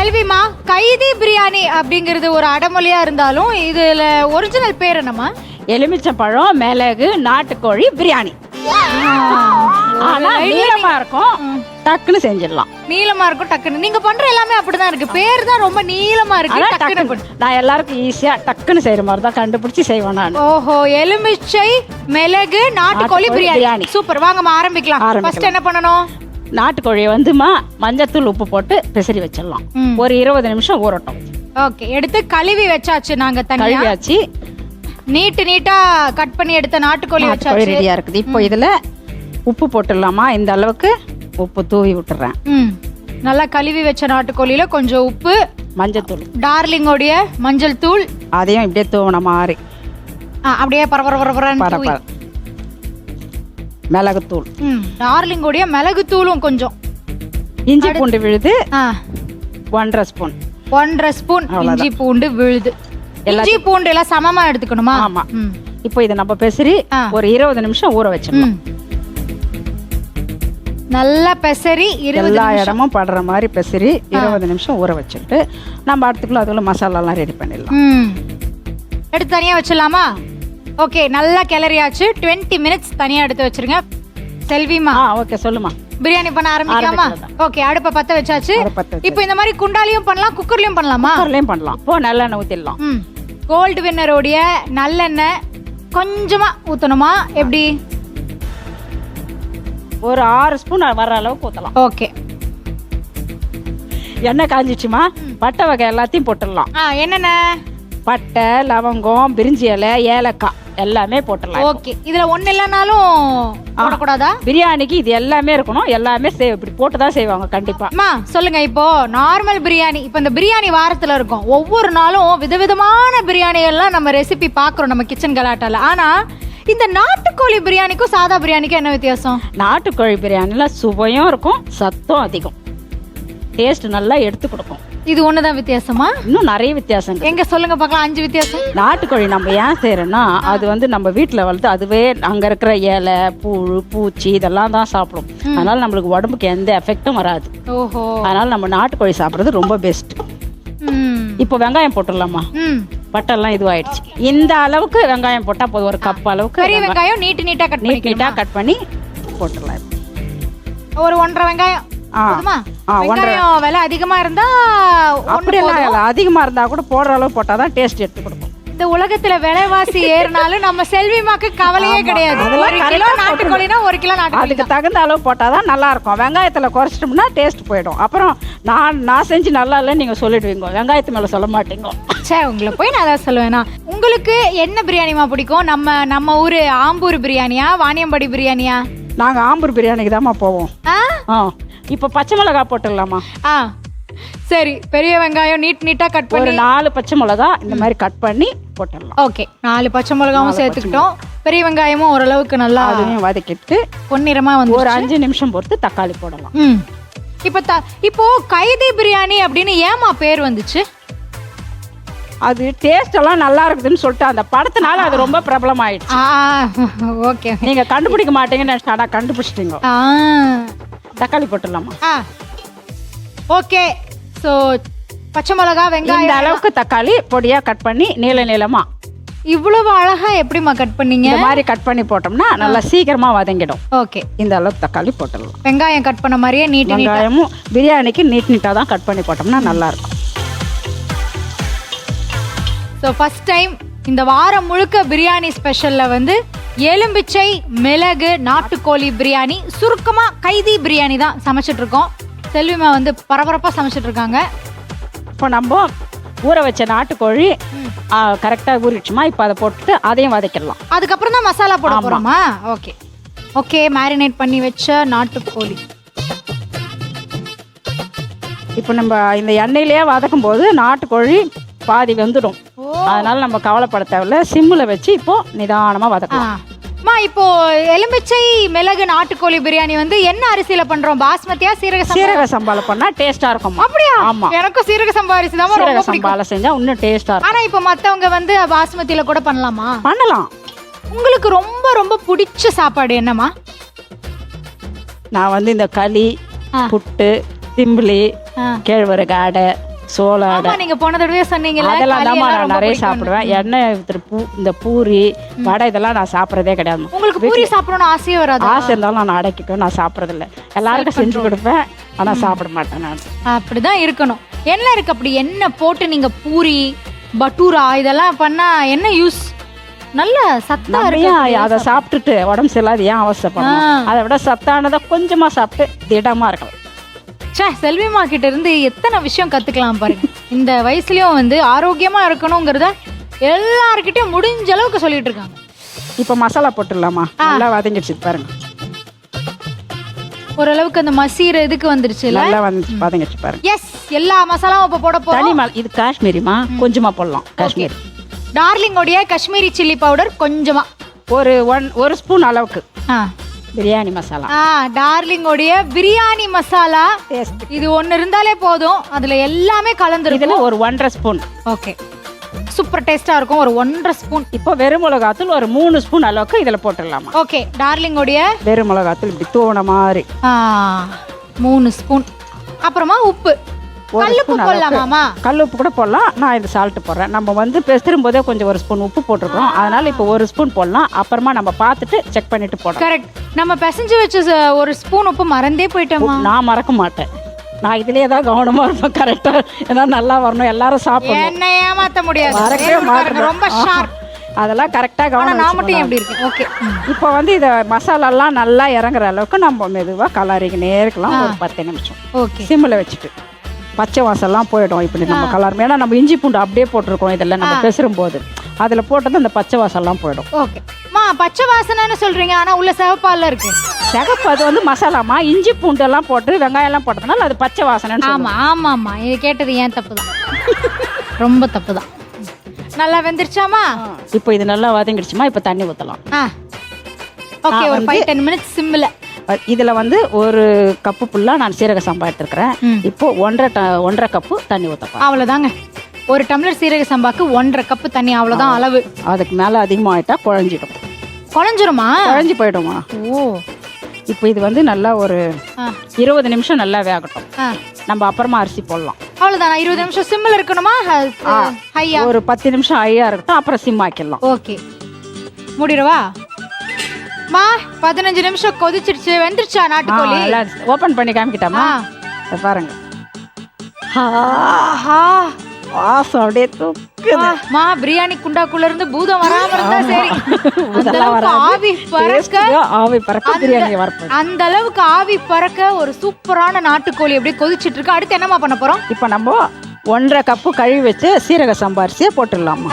செல்விமா, கைதி பிரியாணி அப்படிங்கிறது ஒரு அடமொழியா இருந்தாலும் இதுல ஒரிஜினல் பேர் என்னம்மா? எலுமிச்சம்பழம், மிளகு, நாட்டுக்கோழி பிரியாணி. ஆனா நீளமா இருக்கும், டக்குன்னு செஞ்சிடலாம். நீளமா இருக்கும் டக்குன்னு. நீங்க பண்ற எல்லாமே அப்படிதான் இருக்கு, பேர் தான் ரொம்ப நீளமா இருக்கு. டக்குன்னு நான் எல்லாருக்கும் ஈஸியா டக்குன்னு செய்யற மாதிரி தான் கண்டுபிடிச்சு செய்வேன் நான். ஓஹோ, எலுமிச்சை, மிளகு, நாட்டுக்கோழி பிரியாணி. சூப்பர், வாங்கம்மா ஆரம்பிக்கலாம். ஃபர்ஸ்ட் என்ன பண்ணணும்? நாட்டுக்கோழியை வந்துமா மஞ்சத்தூள் உப்பு போட்டு பிசறி வச்சிடலாம். ஒரு 20 நிமிஷம் ஊறட்டும். ஓகே, எடுத்து கழுவி வச்சாச்சு. நாங்க கழுவியாச்சு. நீட்டா கட் பண்ணி எடுத்த நாட்டுக்கோழி வச்சாச்சு, ரெடியா இருக்குது. இப்போ இதுல உப்பு போட்டுடலாமா? இந்த அளவுக்கு உப்பு தூவி விட்டுறேன். நல்லா கழுவி வச்ச நாட்டுக்கோழியில கொஞ்சம் உப்பு, மஞ்சத்தூள், டார்லிங்கோடைய மஞ்சள் தூள், அதையும் இப்படியே தூவன மாதிரி அப்படியே பரபர. மிளகுத்தூள், டார்லிங்கோடைய மிளகு தூளும் கொஞ்சம். இஞ்சி பூண்டு விழுது 1.5 ஸ்பூன். 1.5 ஸ்பூன் இஞ்சி பூண்டு விழுது. இஞ்சி பூண்டு எல்லாம் சமமா எடுத்துக்கணுமா? ஆமா. இப்போ இதை நம்ம பெசரி ஒரு 20 நிமிஷம் ஊற வச்சிடலாம். நல்லா பெசரி எல்லா இடமும் படுற மாதிரி பெசரி 20 நிமிஷம் ஊற வச்சுட்டு நம்ம அடுத்துக்குள்ள அதுக்குள்ள மசாலாலாம் ரெடி பண்ணிடலாம். எடுத்து தனியா வச்சிடலாமா? ஓகே, நல்லா கிளறியாச்சு. 20 மினிட்ஸ் தனியா எடுத்து வச்சிருங்க. செல்விமா, ஓகே சொல்லுமா. பிரியாணி பண்ண ஆரம்பிக்கலாமா? ஓகே, அடுப்பை பத்த வச்சாச்சு. இப்போ இந்த மாதிரி குண்டாலையும் பண்ணலாம், குக்கர்லயும் பண்ணலாமா? குக்கர்லயும் பண்ணலாம். இப்போ நல்லெண்ணெய் ஊத்திடலாம். கோல்டு வின்னரோடைய நல்லெண்ணெய் கொஞ்சமா ஊத்தணுமா? எப்படி? ஒரு 6 ஸ்பூன் வர அளவுக்கு ஊத்தலாம். ஓகே, எண்ணெய் காஞ்சிச்சுமா, பட்டை வகை எல்லாத்தையும் போட்டுடலாம். என்னென்ன? பட்டை, லவங்கம், பிரிஞ்சி இலை, ஏலக்காய் எல்லாமே போட்டுடலாம். ஓகே, இதுல ஒண்ணு இல்லைனாலும் போடக்கூடாதா? பிரியாணிக்கு இது எல்லாமே இருக்கணும். எல்லாமே இப்படி போட்டுதான் செய்வாங்க கண்டிப்பா. சொல்லுங்க, இப்போ நார்மல் பிரியாணி, இப்போ இந்த பிரியாணி வாரத்துல இருக்கும், ஒவ்வொரு நாளும் விதவிதமான பிரியாணிகள்லாம் நம்ம ரெசிபி பாக்குறோம் நம்ம கிச்சன் கலாட்டால. ஆனா இந்த நாட்டுக்கோழி பிரியாணிக்கும் சாதா பிரியாணிக்கும் என்ன வித்தியாசம்? நாட்டுக்கோழி பிரியாணில சுவையும் இருக்கும், சத்தும் அதிகம், டேஸ்ட் நல்லா எடுத்து கொடுக்கும். இது ஒண்ணுதான் வித்தியாசமா? இன்னும் நிறைய வித்தியாசம். எங்க சொல்லுங்க பார்க்கலாம், 5 வித்தியாசம். நாட்டுக்கோழி நம்ம ஏன் செய்யறோம்னா, அது வந்து நம்ம வீட்டுல வளர்த்து அதுவே அங்க இருக்கிற இலை, புழு, பூச்சி இதெல்லாம் தான் சாப்பிடும். அதனால நம்மளுக்கு உடம்புக்கு எந்த எஃபெக்டும் வராது. ஓஹோ, அதனால நம்ம நாட்டுக்கோழி சாப்பிடுறது ரொம்ப பெஸ்ட். இப்போ வெங்காயம் போட்டுடலாமா? பட்டெல்லாம் இதுவாயிடுச்சு. இந்த அளவுக்கு வெங்காயம் போட்டா போதும். ஒரு கப் அளவுக்கு பெரிய வெங்காயம் நீட்டா கட் பண்ணி போட்டுடலாம். ஒரு 1.5 வெங்காயம். வெங்காயம் விலை அதிகமா இருந்தா அப்படியெல்லாம் அதிகமா இருந்தா கூட போடுற அளவு போட்டாதான் டேஸ்ட் எடுத்து கொடுக்கும். இந்த உலகத்துல விலைவாசி ஏறினாலும் நம்ம செல்விமாக்கு கவலையே கிடையாது. 1 கிலோ நாட்டுக்கோழினா 1 கிலோ நாட்டுக்கோழி அதுக்கு தகுந்த அளவு போட்டாதான் நல்லா இருக்கும். வெங்காயத்துல குறைச்சிட்டோம்னா டேஸ்ட் போயிடும். அப்புறம் நான் செஞ்சு நல்லா இல்லைன்னு நீங்க சொல்லிடுவீங்க, வெங்காயத்து மேல சொல்ல மாட்டீங்க. உங்களை போய் நான் அதான் சொல்லுவேனா. உங்களுக்கு என்ன பிரியாணிமா பிடிக்கும்? நம்ம ஊரு ஆம்பூர் பிரியாணியா, வாணியம்பாடி பிரியாணியா? நாங்க ஆம்பூர் பிரியாணிக்கு தான்மா போவோம். இப்ப பச்சை மிளகா போட்டுடலாமா? சரி, பெரிய வெங்காயம் நீட்டா கட் பண்ணி ஒரு 4 பச்சை மிளகா இந்த மாதிரி கட் பண்ணி போட்டுடலாம். ஓகே, 4 பச்சை மிளகாவும் சேர்த்துக்கிட்டோம். பெரிய வெங்காயமும் ஓரளவுக்கு நல்லா அதையும் வதக்கிட்டு பொன்னிறமா வந்து ஒரு 5 நிமிஷம் பொறுத்து தக்காளி போடலாம். இப்போ கைதி பிரியாணி அப்படின்னு ஏமா பேர் வந்துச்சு? அது டேஸ்ட் எல்லாம் நல்லா இருக்குதுன்னு சொல்லிட்டு அந்த படத்தினால அது ரொம்ப பிரபலம் ஆயிடுச்சு. ஓகே, நீங்க கண்டுபிடிக்க மாட்டீங்கன்னு கண்டுபிடிச்சிட்டீங்க. தக்காளி போட்டுடலாமா? ஓகே, சோ பச்சை மிளகா, வெங்காயம் இந்த அளவுக்கு தக்காளி பொடியா கட் பண்ணி நீளமா. இவ்வளவு அழகா எப்படிமா கட் பண்ணீங்க? இந்த மாதிரி கட் பண்ணி போட்டோம்னா நல்லா சீக்கிரமா வதங்கிடும். ஓகே, இந்த அளவுக்கு தக்காளி போட்டுடலாம். வெங்காயம் கட் பண்ண மாதிரியே வெங்காயமும் பிரியாணிக்கு நீட்டா தான் கட் பண்ணி போட்டோம்னா நல்லா இருக்கும். ஸோ ஃபர்ஸ்ட் டைம் இந்த வாரம் முழுக்க பிரியாணி ஸ்பெஷல்ல வந்து எலும்பிச்சை, மிளகு, நாட்டுக்கோழி பிரியாணி, சுருக்கமா கைதி பிரியாணி தான் சமைச்சிட்டு இருக்கோம். செல்விமா வந்து பரபரப்பா சமைச்சிட்டு இருக்காங்க. இப்போ நம்ம ஊற வச்ச நாட்டுக்கோழி கரெக்டா ஊறிடுச்சுமா. இப்போ அதை போட்டு அதையும் வதக்கிடலாம். அதுக்கப்புறம் தான் மசாலா போட போறோமா? ஓகே, மேரினேட் பண்ணி வச்ச நாட்டுக்கோழி இப்போ நம்ம இந்த எண்ணெயிலேயே வதக்கும் போது நாட்டுக்கோழி பாதி வெந்துடும். அதனால நம்ம கவலைப்பட தேவையில்ல. சிம்ல வச்சு இப்போ நிதானமா வதக்கலாம். இப்போ எலுமிச்சை, மிளகு, நாட்டுக்கோழி பிரியாணி வந்து என்ன அரிசியில பண்றோம்? பாஸ்மதியா, சீரக சம்பால பண்ணா டேஸ்டா இருக்கும். அப்படியா? ஆமா, எனக்கு சீரக சம்பா அரிசி தான் ரொம்ப பிடிக்கும். சம்பால செஞ்சா இன்னும் டேஸ்டா இருக்கும். ஆனா இப்போ மத்தவங்க வந்து பாஸ்மதியில கூட பண்ணலாமா? பண்ணலாம். உங்களுக்கு ரொம்ப ரொம்ப பிடிச்ச சாப்பாடு என்னமா? நான் வந்து இந்த களி, புட்டு, திம்பிளி, கேழ்வரகு அடை, சோள அடை, ஆமா நீங்க போன தடவை சொன்னீங்கல்ல அதெல்லாம் களி தான் எல்லாம் நான் ரொம்ப நிறைய பிடிக்கும்னு. சாப்பிடுவேன். எண்ணெய் இந்த பூரி வடை இதெல்லாம் நான் சாப்பிட்றதே கிடையாது. உங்களுக்கு பூரி சாப்பிடணும்னு ஆசையே வராது? ஆசை இருந்தாலும் நான் அடக்கிட்டோம், நான் சாப்பிட்றதில்ல. எல்லாருக்கும் செஞ்சு கொடுப்பேன், ஆனா சாப்பிட மாட்டேன் நான். அப்படிதான் இருக்கணும். என்ன இருக்கு அப்படி என்ன போட்டு நீங்க பூரி பட்டூரா இதெல்லாம் பண்ணா என்ன யூஸ்? நல்ல சத்தா இருக்கு. அதை சாப்பிட்டுட்டு உடம்பு சரியில்லாத ஏன் அவசரப்படணும்? அதை விட சத்தானதை கொஞ்சமா சாப்பிட்டு திடமா இருக்கலாம். செல்விமா கிட்ட இருந்து எத்தனை விஷயம் கத்துக்கலாம் பாருங்க. இந்த வயசுலயும் வந்து ஆரோக்கியமா இருக்கணுங்கிறத எல்லார்கிட்டயும் முடிஞ்ச அளவுக்கு சொல்லிட்டு இருக்காங்க. இப்ப மசாலா போட்டுடலாமா? நல்லா வதங்கிடுச்சு பாருங்க. ஓரளவுக்கு அந்த மசீர இதுக்கு வந்துருச்சு. நல்லா வதங்கிடுச்சு பாருங்க. எஸ், எல்லா மசாலாவும் இப்ப போட போறோம். இது காஷ்மீரிமா, கொஞ்சமா போடலாம். காஷ்மீரி டார்லிங்கோடைய காஷ்மீரி சில்லி பவுடர் கொஞ்சமா ஒரு ஸ்பூன் அளவுக்கு. பிரியாணி மசாலா, டார்லிங்கோடைய பிரியாணி மசாலா. இது ஒன்னு இருந்தாலே போதும், அதுல எல்லாமே கலந்துருக்கு. இதுல ஒரு 1.5 ஸ்பூன். ஓகே, சூப்பர் டேஸ்டா இருக்கும். ஒரு 1.5 ஸ்பூன். இப்போ வெறும் மிளகாத்தூள் ஒரு 3 ஸ்பூன் அளவுக்கு இதுல போட்டுடலாமா? ஓகே, டார்லிங்கோடைய வெறும் மிளகாத்தூள் இப்படி தூவன மாதிரி 3 ஸ்பூன். அப்புறமா உப்பு, கல்லுப்பு போடலாமாமா? கல்லுப்பு கூட போடலாம். நான் இந்த சால்ட் போடுறேன். நம்ம வந்து பெசரும் போதே கொஞ்சம் ஒரு ஸ்பூன் உப்பு போட்டிருக்கோம், அதனால இப்போ ஒரு ஸ்பூன் போடலாம். அப்புறமா நம்ம பார்த்துட்டு செக் பண்ணிட்டு போடலாம். கரெக்ட். நம்ம பிசைஞ்சு வச்ச ஒரு ஸ்பூன் உப்பு மறந்தே போயிட்டோமா? நான் மறக்க மாட்டேன். நான் இதுலயே தான் கவனமா இருப்பேன். கரெக்டா ஏன்னா நல்லா வரணும், எல்லாரும் சாப்பிடணும். என்ன ஏமாத்த முடியாது. மறக்கவே மாட்டேன். ரொம்ப ஷார்ப். அதெல்லாம் கரெக்டா கவனம். நான் மட்டும் எப்படி இருக்கு? ஓகே, இப்போ வந்து இத மசாலாலாம் நல்லா இறங்குற அளவுக்கு நம்ம மெதுவா கலரிக்கினே இருக்கலாம் ஒரு 10 நிமிஷம். ஓகே, சிம்மில் வச்சுட்டு. பச்சை வாசல்லாம் போயிடும் இப்படி நம்ம கலர். ஏன்னா நம்ம இஞ்சி பூண்டு அப்படியே போட்டிருக்கோம் இதெல்லாம் நம்ம பெசரும் போது. அதுல போட்டது அந்த பச்சை வாசல்லாம் போயிடும். ஓகே மா, பச்சை வாசனைன்னு சொல்றீங்க, ஆனா உள்ள சிவப்பால இருக்கு. சிகப்பு அது வந்து மசாலாமா. இஞ்சி பூண்டு எல்லாம் போட்டு வெங்காயம் எல்லாம் போட்டதுனால அது பச்சை வாசனைன்னு சொல்லுவோம். ஆமா ஆமா ஆமா, இது கேட்டது ஏன் தப்பு தான், ரொம்ப தப்பு தான். நல்லா வெந்திருச்சாமா? இப்போ இது நல்லா வதங்கிடுச்சுமா. இப்போ தண்ணி ஊற்றலாம். ஓகே, ஒரு 5-10 மினிட்ஸ் சிம்மில். இதில் வந்து ஒரு கப்பு ஃபுல்லாக நான் சீரக சம்பா எடுத்துருக்கிறேன். இப்போ 1.5 கப்பு தண்ணி ஊற்றப்பா. அவ்வளோதாங்க. ஒரு டம்ளர் சீரக சம்பாக்கு 1.5 கப்பு தண்ணி, அவ்வளோதான் அளவு. அதுக்கு மேலே அதிகமாகிட்டா குழஞ்சிடும். குழஞ்சிருமா? குழஞ்சி போயிடுமா? ஓ, இப்போ இது வந்து நல்லா ஒரு 20 நிமிஷம் நல்லா வேகட்டும். நம்ம அப்புறமா அரிசி போடலாம். அவ்வளோதான். 20 நிமிஷம் சிம்மில் இருக்கணுமா? ஹையா? ஒரு 10 நிமிஷம் ஹையா இருக்கட்டும், அப்புறம் சிம் ஆக்கிடலாம். ஓகே, மூடிடவா? மா 15 நிமிஷம் கொதிச்சிருச்சு. வெந்துருச்சா நாட்டுக்கோழி? ஓபன் பண்ணி காமிக்கிட்டாமா? பாருங்க. வாசம் அப்படியே தூக்குது. மா, பிரியாணி குண்டாக்குள்ள இருந்து பூதம் வராம இருந்தா சரி. ஆவி பறக்க பிரியாணி வரப்போகுது. அந்த அளவுக்கு ஆவி பறக்க ஒரு சூப்பரான நாட்டுக்கோழி அப்படியே கொதிச்சிட்டு இருக்கு. அடுத்து என்னமா பண்ண போறோம்? இப்போ நம்ம 1.5 கப்பு கழுவி வச்சு சீரக சம்பா அரிசியை போட்டுடலாமா?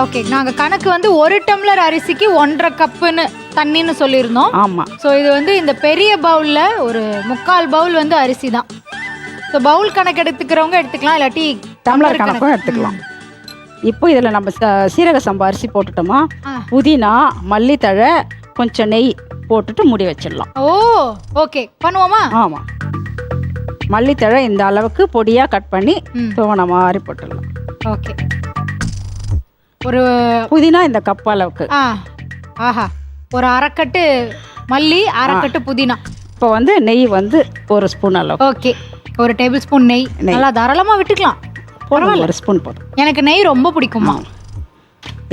ஓகே, நாங்க கணக்கு வந்து 1 டம்ளர் அரிசிக்கு 1.5 கப்புன்னு தண்ணின்னு சொல்லியிருந்தோம். ஆமா. ஸோ இது வந்து இந்த பெரிய பவுல்ல ஒரு 3/4 பவுல் வந்து அரிசி தான். ஸோ பவுல் கணக்கு எடுத்துக்கிறவங்க எடுத்துக்கலாம், இல்லாட்டி டம்ளர் கணக்கும் எடுத்துக்கலாம். இப்போ இதில் நம்ம சீரக சம்பா அரிசி போட்டுட்டோமா, புதினா மல்லித்தழை கொஞ்சம் நெய் போட்டுட்டு மூடி வச்சிடலாம். ஓ ஓகே, பண்ணுவோமா? ஆமாம், மல்லித்தழை இந்த அளவுக்கு பொடியாக கட் பண்ணி துவன மாதிரி போட்டுடலாம். ஓகே, ஒரு புதினா இந்த கப் அளவுக்கு. ஆஹா, ஒரு அரைக்கட்டு மல்லி, அரைக்கட்டு புதினா. இப்போ வந்து நெய் வந்து 1 ஸ்பூன் அளவு. ஓகே, ஒரு டேபிள் ஸ்பூன் நெய். நல்லா தாராளமாக விட்டுக்கலாம். பரவாயில்ல, 1 ஸ்பூன் போதும். எனக்கு நெய் ரொம்ப பிடிக்குமா.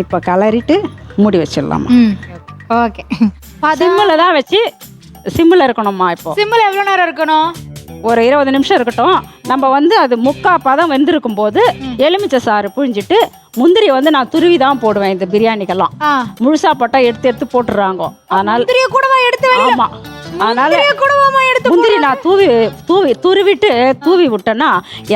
இப்போ கலரிட்டு மூடி வச்சிடலாமா? ஓகே, சிம்மில் தான் வச்சு சிம்மில் இருக்கணும்மா. இப்போ சிம்மில் எவ்வளோ நேரம் இருக்கணும்? ஒரு 20 நிமிஷம் இருக்கட்டும். நம்ம வந்து அது 3/4 பதம் வெந்திருக்கும் போது எலுமிச்சை சாறு புழிஞ்சிட்டு, முந்திரி வந்து நான் துருவி தான் போடுவேன் இந்த பிரியாணிக்கெல்லாம். முழுசா போட்டா எடுத்து போட்டுறாங்க. அதனால ஆமா, அதனால முந்திரி நான் தூவி விட்டேன்னா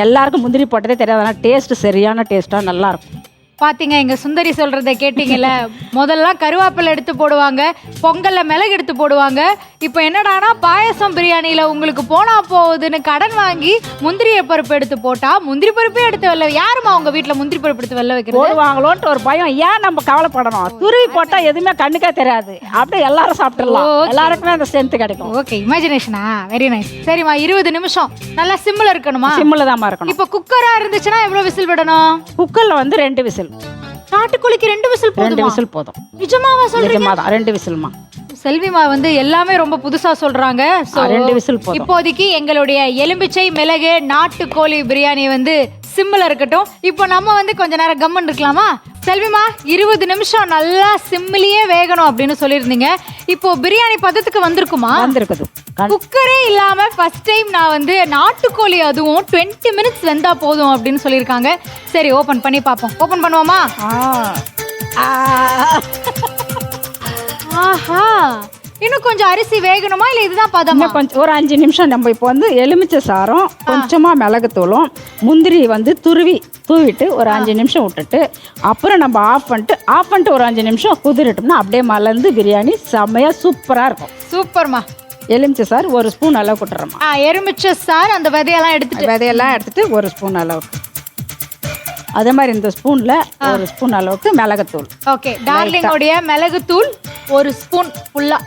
எல்லாருக்கும் முந்திரி போட்டதே தெரியாது. ஆனால் டேஸ்ட் சரியான டேஸ்டா நல்லா இருக்கும். பாத்தீங்க, எங்க சுந்தரி சொல்றதை கேட்டீங்கல்ல. முதல்ல கருவேப்பிலை எடுத்து போடுவாங்க, பொங்கல்ல மிளகு எடுத்து போடுவாங்க. இப்போ என்னடானா பாயசம் பிரியாணியில உங்களுக்கு போனா போகுதுன்னு கடன் வாங்கி முந்திரிய பருப்பு எடுத்து போட்டா முந்திரி பருப்பே எடுத்து வெள்ள. யாருமா உங்க வீட்டுல முந்திரி பருப்பு எடுத்து வெள்ள வைக்கிறது? போடுவாங்களோன்ட்டு ஒரு பயம். ஏன் நம்ம கவலைப்படணும்? துருவி போட்டா எதுவுமே கண்ணுக்கே தெரியாது, அப்படியே எல்லாரும் சாப்பிட்டுடலாம். எல்லாருக்குமே அந்த ஸ்ட்ரென்த் கிடைக்கும். ஓகே, இமேஜினேஷனா? Very nice. சரிம்மா, 20 நிமிஷம் நல்லா சிம்மில் இருக்கணுமா? சிம்மில் தான் இருக்கணும். இப்போ குக்கரா இருந்துச்சுன்னா எவ்வளவு விசில் விடணும்? குக்கர்ல வந்து 2 விசில். நாட்டுக்கோழிக்கு 2 விசில் 2 போதுமா? விசில் போதும். நிஜமாவா சொல்றீங்க? நிஜமாதான் 2 விசில்மா. செல்விமா வந்து எல்லாமே ரொம்ப புதுசா சொல்றாங்க. So, 2 விசில் போதும். இப்போதைக்கு எங்களுடைய எலும்பிச்சை மிளகு நாட்டுக்கோழி பிரியாணி வந்து சிம்ல இருக்கட்டும். இப்போ நம்ம வந்து கொஞ்ச நேரம் கம்மன் இருக்கலாமா? செல்விமா 20 நிமிஷம் நல்லா சிம்மிலேயே வேகணும் அப்படின்னு சொல்லியிருந்தீங்க. இப்போ பிரியாணி பதத்துக்கு வந்திருக்குமா? வந்திருக்குது. குக்கரே இல்லாம ஃபர்ஸ்ட் டைம் நான் வந்து நாட்டுக்கோழி அதுவும் 20 மினிட்ஸ் வெந்தா போதும் அப்படின்னு சொல்லியிருக்காங்க. சரி ஓபன் பண்ணி பார்ப்போம். ஓபன் பண்ணுவோமா? ஆஹா, இன்னும் கொஞ்சம் அரிசி வேகணுமா இல்ல இதுதான் பதமா? கொஞ்சம் ஒரு 5 நிமிஷம். நம்ம இப்போ வந்து எலுமிச்சை சாரம், கொஞ்சமா மிளகுத்தூளும், முந்திரி வந்து தூவிட்டு ஒரு 5 நிமிஷம் விட்டுட்டு அப்புறம் நம்ம ஆஃப் பண்ணிட்டு ஒரு 5 நிமிஷம் குதிரட்டோம்னா அப்படியே மலர்ந்து பிரியாணி செம்மையா சூப்பரா இருக்கும். சூப்பர்மா. எலுமிச்சை சார் ஒரு ஸ்பூன் அளவு கொட்டுறோமா. எலுமிச்சை சார் அந்த விதையெல்லாம் எடுத்துட்டு ஒரு ஸ்பூன் அளவுக்கு, அதே மாதிரி இந்த ஸ்பூன்ல ஒரு ஸ்பூன் அளவுக்கு மிளகுத்தூள். ஓகே, டார்லிங்கோடைய மிளகுத்தூள் 1 ஸ்பூன் ஃபுல்லா.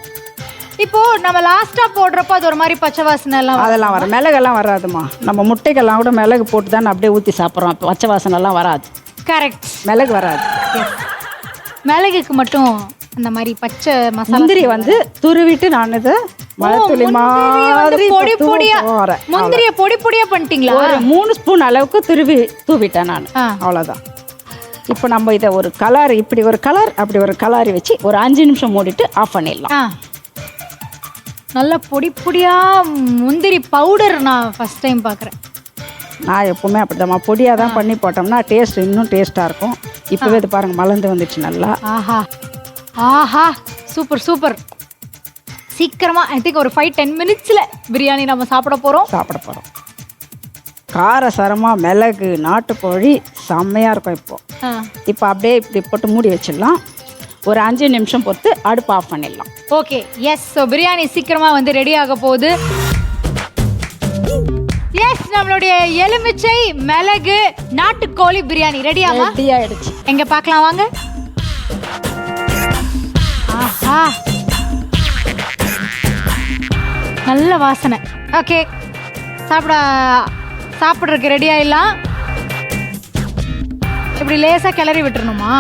இப்போ நம்ம லாஸ்டா போடுறப்ப அது ஒரு மாதிரி பச்சை வாசனை எல்லாம் அதெல்லாம் வர மிளகெல்லாம் வராதுமா. நம்ம முட்டைக்கெல்லாம் கூட மிளகு போட்டு தான் அப்படியே ஊற்றி சாப்பிட்றோம். பச்சை வாசனை எல்லாம் வராது. கரெக்ட், மிளகு வராது. மிளகுக்கு மட்டும் அந்த மாதிரி பச்சை மசாலா. முந்திரி வந்து துருவிட்டு நான் இதை மழைத்துளி மாதிரி பொடி பொடியா முந்திரிய பொடி பொடியா பண்ணிட்டீங்களா? ஒரு 3 ஸ்பூன் அளவுக்கு தூவிட்டேன் நான். அவ்வளோதான். இப்போ நம்ம இதை ஒரு கலர், இப்படி ஒரு கலர் அப்படி ஒரு கலரி வச்சு ஒரு 5 நிமிஷம் மூடிட்டு ஆஃப் பண்ணிடலாம். நல்லா பொடி பொடியா முந்திரி பவுடர் நான் ஃபர்ஸ்ட் டைம் பார்க்குறேன். நான் எப்பவுமே அப்படிதான் பொடியாக தான் பண்ணி போட்டோம்னா டேஸ்ட் இன்னும் டேஸ்ட்டாக இருக்கும். இப்போவே இது பாருங்கள் மலர்ந்து வந்துடுச்சு நல்லா. ஆஹா ஆஹா, சூப்பர் சூப்பர். சீக்கிரமா ஐ திங்க் ஒரு 5-10 மினிட்ஸில் பிரியாணி நம்ம சாப்பிட போகிறோம். காரசாரமாக மிளகு நாட்டுக்கோழி செம்மையாக இருக்கும். இப்போ அப்படியே இப்படி போட்டு மூடி வச்சிடலாம். ஒரு 5 நிமிஷம் பொறுத்து அடுப்பு ஆஃப் பண்ணிடலாம். Okay, S. ஸோ பிரியாணி சீக்கிரமாக வந்து ரெடி ஆக போகுது. எஸ், நம்மளுடைய எலுமிச்சை மிளகு நாட்டுக்கோழி பிரியாணி ரெடி ஆயிடுச்சு. எங்க பார்க்கலாம் வாங்க. ஆஹா, நல்ல வாசனை. ஓகே, சாப்பிட்றதுக்கு ரெடி ஆயிடலாம். இப்படி லேசாக கிளறி விட்டுறணுமா?